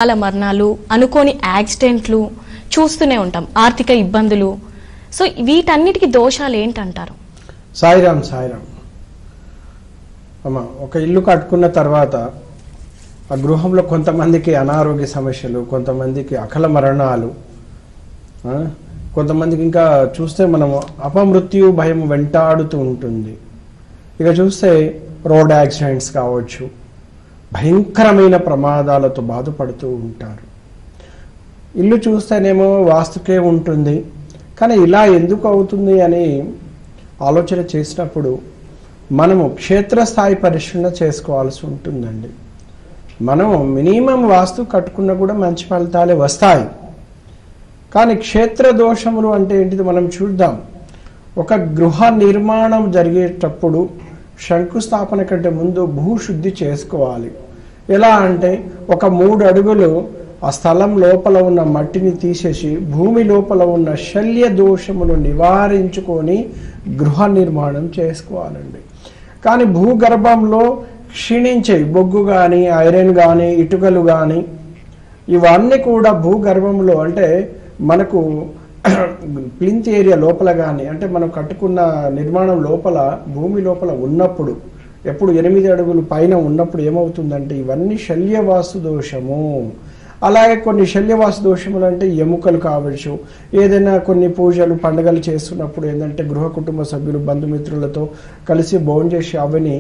చాలా మరణాలు, అనుకోని యాక్సిడెంట్లు చూస్తూనే ఉంటాం, ఆర్థిక ఇబ్బందులు. సో వీటన్నిటికీ దోషాలు ఏంటంటారు? సాయిరామ్ సాయిరామ్ అమ్మ, ఒక ఇల్లు కట్టుకున్న తర్వాత ఆ గృహంలో కొంతమందికి అనారోగ్య సమస్యలు, కొంతమందికి అకాల మరణాలు, కొంతమందికి ఇంకా చూస్తే మనం అపమృత్యు భయం వెంటాడుతూ ఉంటుంది. ఇక చూస్తే రోడ్ యాక్సిడెంట్స్ కావచ్చు, భయంకరమైన ప్రమాదాలతో బాధపడుతూ ఉంటారు. ఇల్లు చూస్తేనేమో వాస్తుకే ఉంటుంది, కానీ ఇలా ఎందుకు అవుతుంది అని ఆలోచన చేసినప్పుడు మనము క్షేత్రస్థాయి పరిశీలన చేసుకోవాల్సి ఉంటుందండి. మనం మినిమం వాస్తు కట్టుకున్నా కూడా మంచి ఫలితాలే వస్తాయి. కానీ క్షేత్ర దోషములు అంటే ఏంటిది మనం చూద్దాం. ఒక గృహ నిర్మాణం జరిగేటప్పుడు శంకుస్థాపన కంటే ముందు భూశుద్ధి చేసుకోవాలి. ఎలా అంటే ఒక 3 అడుగులు ఆ స్థలం లోపల ఉన్న మట్టిని తీసేసి భూమి లోపల ఉన్న శల్య దోషములు నివారించుకొని గృహ నిర్మాణం చేసుకోవాలండి. కానీ భూగర్భంలో క్షీణించే బొగ్గు కానీ, ఐరన్ కానీ, ఇటుకలు కానీ ఇవన్నీ కూడా భూగర్భంలో అంటే మనకు ప్లింత్ ఏరియా లోపల కానీ, అంటే మనం కట్టుకున్న నిర్మాణం లోపల భూమి లోపల ఉన్నప్పుడు, ఎప్పుడు 8 అడుగులు పైన ఉన్నప్పుడు ఏమవుతుందంటే ఇవన్నీ శల్యవాస్తు దోషము. అలాగే కొన్ని శల్యవాస్తు దోషములు అంటే ఎముకలు కావచ్చు, ఏదైనా కొన్ని పూజలు పండుగలు చేస్తున్నప్పుడు ఏంటంటే గృహ కుటుంబ సభ్యులు బంధుమిత్రులతో కలిసి భోంచేసి అవని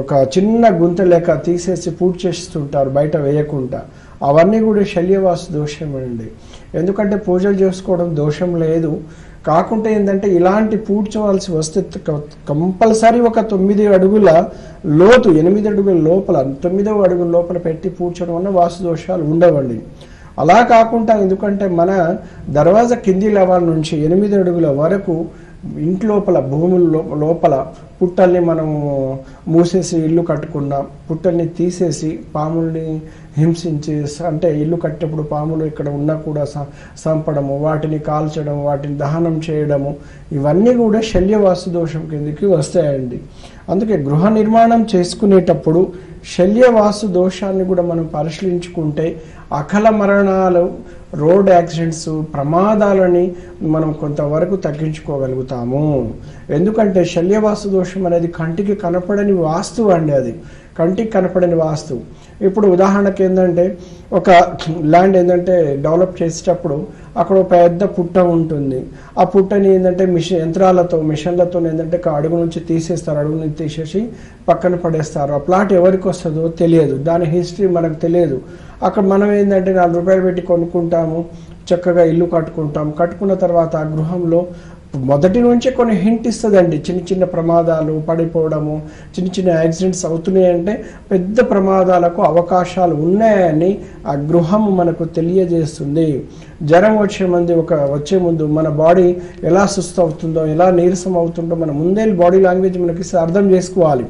ఒక చిన్న గుంత లెక్క తీసేసి పూజ చేస్తుంటారు బయట వేయకుండా. అవన్నీ కూడా శల్యవాస్తు దోషమండి. ఎందుకంటే పూజలు చేసుకోవడం దోషం లేదు, కాకుంటే ఏంటంటే ఇలాంటి పూడ్చవలసి వస్తే కంపల్సరీ ఒక 9 అడుగుల లోతు, 8 అడుగుల లోపల 9వ అడుగుల లోపల పెట్టి పూడ్చడం వల్ల వాస్తు దోషాలు ఉండవండి. అలా కాకుండా ఎందుకంటే మన దర్వాజా కింది లెవెల్ నుంచి 8 అడుగుల వరకు ఇంట్లోపల భూముల లోపల పుట్టల్ని మనం మూసేసి ఇల్లు కట్టుకున్నాం, పుట్టల్ని తీసేసి పాముల్ని హింసించి, అంటే ఇల్లు కట్టేప్పుడు పాములు ఇక్కడ ఉన్నా కూడా చంపడము, వాటిని కాల్చడం, వాటిని దహనం చేయడము, ఇవన్నీ కూడా శల్యవాస్తు దోషం కిందకి వస్తాయండి. అందుకే గృహ నిర్మాణం చేసుకునేటప్పుడు శల్యవాస్తు దోషాన్ని కూడా మనం పరిశీలించుకుంటే అకాల మరణాలు, రోడ్ యాక్సిడెంట్స్, ప్రమాదాలని మనం కొంతవరకు తగ్గించుకోగలుగుతాము. ఎందుకంటే శల్యవాస్తు దోషం అనేది కంటికి కనపడని వాస్తువు అండి. అది కంటికి కనపడని వాస్తువు. ఇప్పుడు ఉదాహరణకి ఏంటంటే ఒక ల్యాండ్ ఏంటంటే డెవలప్ చేసేటప్పుడు అక్కడ ఒక పెద్ద పుట్ట ఉంటుంది. ఆ పుట్టని ఏంటంటే యంత్రాలతో మిషన్లతో ఏంటంటే అడుగు నుంచి తీసేస్తారు, అడుగు నుంచి తీసేసి పక్కన పడేస్తారు. ఆ ప్లాట్ ఎవరికి వస్తుందో తెలియదు, దాని హిస్టరీ మనకు తెలియదు. అక్కడ మనం ఏంటంటే 4 రూపాయలు పెట్టి కొనుక్కుంటాము, చక్కగా ఇల్లు కట్టుకుంటాం. కట్టుకున్న తర్వాత ఆ గృహంలో మొదటి నుంచే కొన్ని హింట్ ఇస్తుందండి. చిన్న చిన్న ప్రమాదాలు, పడిపోవడము, చిన్న చిన్న యాక్సిడెంట్స్ అవుతున్నాయంటే పెద్ద ప్రమాదాలకు అవకాశాలు ఉన్నాయని ఆ గృహము మనకు తెలియజేస్తుంది. జ్వరం వచ్చే ముందు మన బాడీ ఎలా సుస్థ అవుతుందో, ఎలా నీరసం అవుతుందో మన ముందే బాడీ లాంగ్వేజ్ మనకి అర్థం చేసుకోవాలి.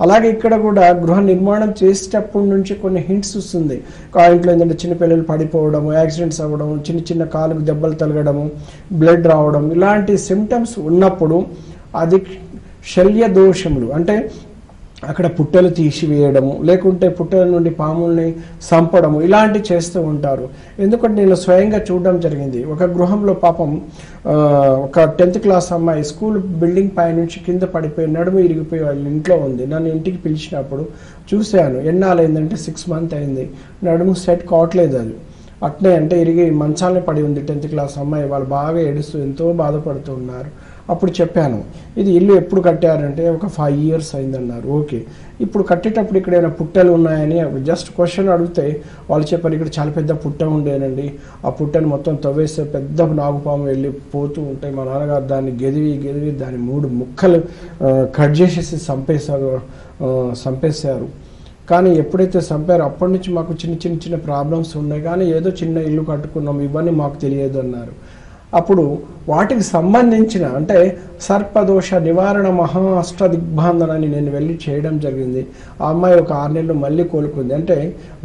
అలాగే ఇక్కడ కూడా గృహ నిర్మాణం చేసేటప్పటి నుంచి కొన్ని హింట్స్ వస్తుంది. ఆ ఇంట్లో ఏంటంటే చిన్నపిల్లలు పడిపోవడము, యాక్సిడెంట్స్ అవ్వడం, చిన్న చిన్న కాలుకు దెబ్బలు తగలడము, బ్లడ్ రావడం, ఇలాంటి సిమ్టమ్స్ ఉన్నప్పుడు అది శల్య దోషములు. అంటే అక్కడ పుట్టలు తీసివేయడము, లేకుంటే పుట్టల నుండి పాముల్ని చంపడము, ఇలాంటివి చేస్తూ ఉంటారు. ఎందుకంటే నేను స్వయంగా చూడడం జరిగింది. ఒక గృహంలో పాపం ఒక 10th క్లాస్ అమ్మాయి స్కూల్ బిల్డింగ్ పై నుంచి కింద పడిపోయి నడుము ఇరిగిపోయి వాళ్ళ ఇంట్లో ఉంది. నన్ను ఇంటికి పిలిచినప్పుడు చూశాను. ఎన్నాళ్ళు అయిందంటే 6 months అయింది. నడుము సెట్ కావట్లేదు. అది అట్నే అంటే ఇరిగి మంచాలనే పడి ఉంది 10th క్లాస్ అమ్మాయి. వాళ్ళు బాగా ఏడుస్తూ ఎంతో బాధపడుతూ ఉన్నారు. అప్పుడు చెప్పాను, ఇది ఇల్లు ఎప్పుడు కట్టారంటే ఒక 5 years అయిందన్నారు. ఓకే, ఇప్పుడు కట్టేటప్పుడు ఇక్కడ ఏమైనా పుట్టలు ఉన్నాయని జస్ట్ క్వశ్చన్ అడిగితే వాళ్ళు చెప్పారు, ఇక్కడ చాలా పెద్ద పుట్ట ఉండేనండి, ఆ పుట్టని మొత్తం తవ్వేస్తే పెద్ద నాగుపాము వెళ్ళి పోతూ ఉంటాయి. మా నాన్నగారు దాన్ని గెదివి దాన్ని 3 ముక్కలు కట్ చేసేసి చంపేశారు. కానీ ఎప్పుడైతే చంపారో అప్పటి నుంచి మాకు చిన్న ప్రాబ్లమ్స్ ఉన్నాయి, కానీ ఏదో చిన్న ఇల్లు కట్టుకున్నాం, ఇవన్నీ మాకు తెలియదు అన్నారు. అప్పుడు వాటికి సంబంధించిన అంటే సర్పదోష నివారణ మహా అష్టదిగ్బంధనని నేను వెళ్ళి చేయడం జరిగింది. ఆ అమ్మాయి ఒక 6 నెలలు మళ్ళీ కోలుకుంది. అంటే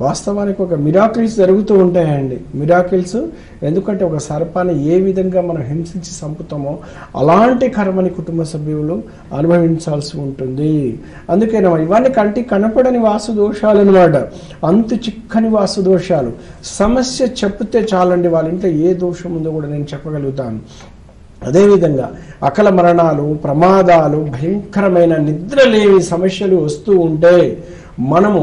వాస్తవానికి ఒక మిరాకిల్స్ జరుగుతూ ఉంటాయండి. మిరాకిల్స్ ఎందుకంటే ఒక సర్పాన్ని ఏ విధంగా మనం హింసించి చంపుతామో అలాంటి కర్మని కుటుంబ సభ్యులు అనుభవించాల్సి ఉంటుంది. అందుకే ఇవన్నీ కంటికి కనపడని వాస్తు దోషాలు అనమాట. అంతు చిక్కని వాస్తు దోషాలు. సమస్య చెప్తే చాలండి, వాళ్ళ ఇంట్లో ఏ దోషం ఉందో కూడా నేను చెప్పగలుగుతాను. అదేవిధంగా అకాల మరణాలు, ప్రమాదాలు, భయంకరమైన నిద్రలేని సమస్యలు వస్తూ ఉంటే మనము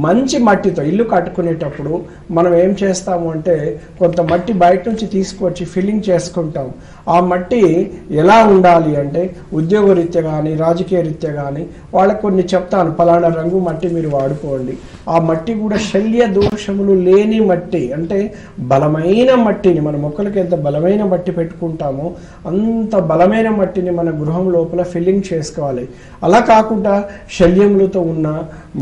మంచి మట్టితో ఇల్లు కట్టుకునేటప్పుడు మనం ఏం చేస్తాము అంటే కొంత మట్టి బయట నుంచి తీసుకొచ్చి ఫిల్లింగ్ చేసుకుంటాం. ఆ మట్టి ఎలా ఉండాలి అంటే ఉద్యోగ రీత్యా కానీ రాజకీయ రీత్యా కానీ వాళ్ళకు కొన్ని చెప్తాను, పలానా రంగు మట్టి మీరు వాడుకోండి. ఆ మట్టి కూడా శల్య దోషములు లేని మట్టి, అంటే బలమైన మట్టిని, మన మొక్కలకి ఎంత బలమైన మట్టి పెట్టుకుంటామో అంత బలమైన మట్టిని మన గృహం లోపల ఫిల్లింగ్ చేసుకోవాలి. అలా కాకుండా శల్యములతో ఉన్న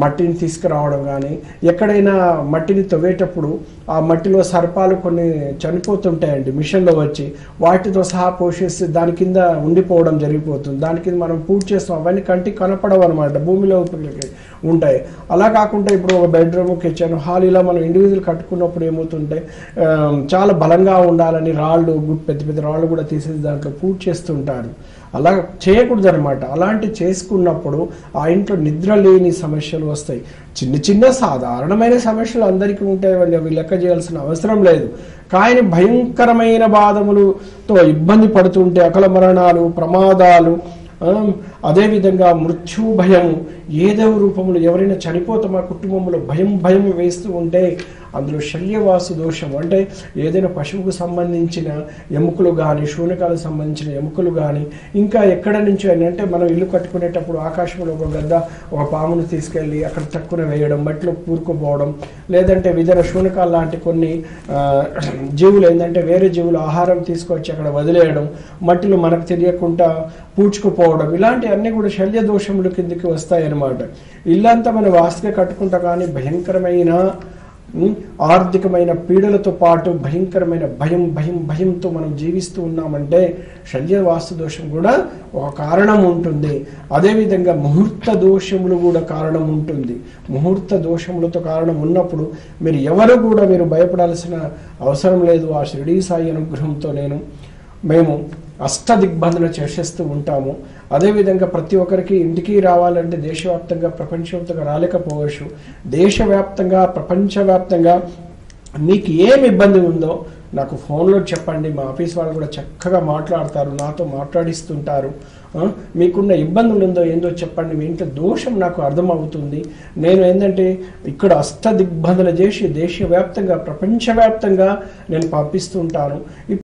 మట్టిని తీసుకురావడం కానీ, ఎక్కడైనా మట్టిని తవ్వేటప్పుడు ఆ మట్టిలో సర్పాలు కొన్ని చనిపోతుంటాయండి మిషన్లో వచ్చి, వాటితో సహా పోషిస్తే దాని కింద ఉండిపోవడం జరిగిపోతుంది. దాని కింద మనం పూజ చేస్తాం, అవన్నీ కంటికి కనపడవు అనమాట, భూమిలో ఉంటాయి. అలా కాకుండా ఇప్పుడు ఒక బెడ్రూమ్, కిచెన్, హాల్ ఇలా మనం ఇండివిజువల్ కట్టుకున్నప్పుడు ఏమవుతుంటే చాలా బలంగా ఉండాలని రాళ్ళు, పెద్ద పెద్ద రాళ్ళు కూడా తీసేసి దాంట్లో పూజ చేస్తుంటారు. అలా చేయకూడదు అనమాట. అలాంటి చేసుకున్నప్పుడు ఆ ఇంట్లో నిద్ర లేని సమస్యలు వస్తాయి. చిన్న చిన్న సాధారణమైన సమస్యలు అందరికీ ఉంటాయి, అవి లెక్క చేయాల్సిన అవసరం లేదు. కానీ భయంకరమైన బాధములతో ఇబ్బంది పడుతుంటే అకాల మరణాలు, ప్రమాదాలు, అదేవిధంగా మృత్యు భయం, ఏదో రూపంలో ఎవరైనా చనిపోతే మా కుటుంబంలో భయం వేస్తూ ఉంటే అందులో శల్యవాసు దోషం, అంటే ఏదైనా పశువుకు సంబంధించిన ఎముకలు కానీ, శూనకాలకు సంబంధించిన ఎముకలు కానీ, ఇంకా ఎక్కడ నుంచి అంటే మనం ఇల్లు కట్టుకునేటప్పుడు ఆకాశంలో ఒక గద్ద, ఒక పామును తీసుకెళ్ళి అక్కడ తక్కువ వేయడం, మట్టిలో కూరుకుపోవడం, లేదంటే విధన శూనకాలు లాంటి కొన్ని జీవులు ఏంటంటే వేరే జీవులు ఆహారం తీసుకొచ్చి అక్కడ వదిలేయడం, మట్టిలో మనకు తెలియకుండా పూడ్చుకుపోవడం, ఇలాంటివన్నీ కూడా శల్య దోషముల కిందకి వస్తాయన్నమాట. ఇల్లంతా మనం వాస్తుగా కట్టుకుంటా కానీ భయంకరమైన ఆర్థికమైన పీడలతో పాటు భయంకరమైన భయంతో మనం జీవిస్తూ ఉన్నామంటే శల్య వాస్తు దోషం కూడా ఒక కారణం ఉంటుంది. అదేవిధంగా ముహూర్త దోషములు కూడా కారణం ఉంటుంది. ముహూర్త దోషములతో కారణం ఉన్నప్పుడు మీరు కూడా మీరు భయపడాల్సిన అవసరం లేదు. ఆ షిరిడీ సాయి అనుగ్రహంతో మేము అష్టదిగ్బంధన చేసేస్తూ ఉంటాము. అదేవిధంగా ప్రతి ఒక్కరికి ఇంటికి రావాలంటే దేశవ్యాప్తంగా ప్రపంచవ్యాప్తంగా రాలేకపోవచ్చు. దేశవ్యాప్తంగా ప్రపంచవ్యాప్తంగా మీకు ఏమి ఇబ్బంది ఉందో నాకు ఫోన్లో చెప్పండి. మా ఆఫీస్ వాళ్ళు కూడా చక్కగా మాట్లాడతారు, నాతో మాట్లాడిస్తుంటారు. మీకున్న ఇబ్బందులు ఉందో ఏందో చెప్పండి, మీ ఇంట్లో దోషం నాకు అర్థమవుతుంది. నేను ఏంటంటే ఇక్కడ అష్టదిగ్బంధన చేసి దేశవ్యాప్తంగా ప్రపంచవ్యాప్తంగా నేను పంపిస్తుంటాను.